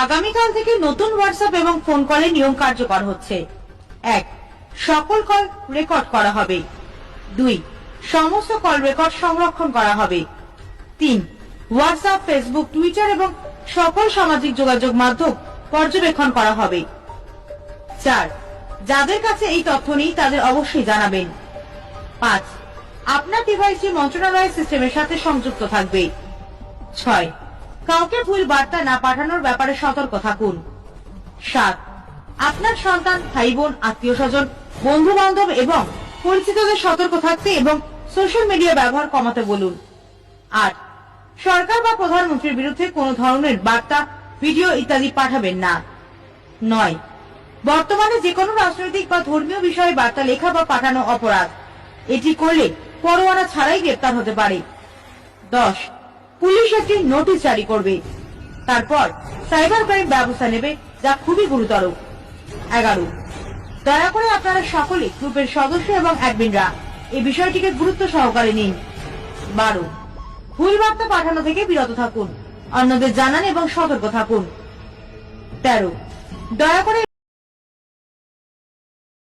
আগামীকাল থেকে নতুন হোয়াটসঅ্যাপ এবং ফোন কলের নিয়ম কার্যকর হচ্ছে। 1. সকল কল রেকর্ড করা হবে। 2. সমস্ত কল রেকর্ড সংরক্ষণ করা হবে। 3. হোয়াটসঅ্যাপ, ফেসবুক, টুইটার এবং সকল সামাজিক যোগাযোগ মাধ্যম পর্যবেক্ষণ করা হবে। 4. যাদের কাছে এই তথ্য নেই তাদের অবশ্যই জানাবেন। 5. আপনার ডিভাইসটি মন্ত্রণালয়ের সিস্টেমের সাথে সংযুক্ত থাকবে। 6. কাউকে ভুল বার্তা না পাঠানোর ব্যাপারে সতর্ক থাকুন। 7. আপনার সন্তান, ভাই বোন, আত্মীয় স্বজন, বন্ধু বান্ধব এবং পরিচিতদের সতর্ক থাকতে এবং সোশ্যাল মিডিয়া ব্যবহার কমাতে বলুন। 8. সরকার বা প্রধানমন্ত্রীর বিরুদ্ধে কোনো ধরনের বার্তা, ভিডিও ইত্যাদি পাঠাবেন না। 9. বর্তমানে যে কোনো রাজনৈতিক বা ধর্মীয় বিষয়ে বার্তা লেখা বা পাঠানো অপরাধ। এটি করলে পরোয়ানা ছাড়াই গ্রেপ্তার হতে পারে। 10. পুলিশ একটি নোটিশ জারি করবে, তারপর সাইবার ক্রাইম ব্যবস্থা নেবে, যা খুবই গুরুতর। 11. দয়া করে আপনারা সকলে গ্রুপের সদস্য এবং অ্যাডমিনরা এই বিষয়টিকে গুরুত্ব সহকারে নিন। 12. ভুল বার্তা পাঠানো থেকে বিরত থাকুন, অন্যদের জানান এবং সতর্ক থাকুন। 13. দয়া করে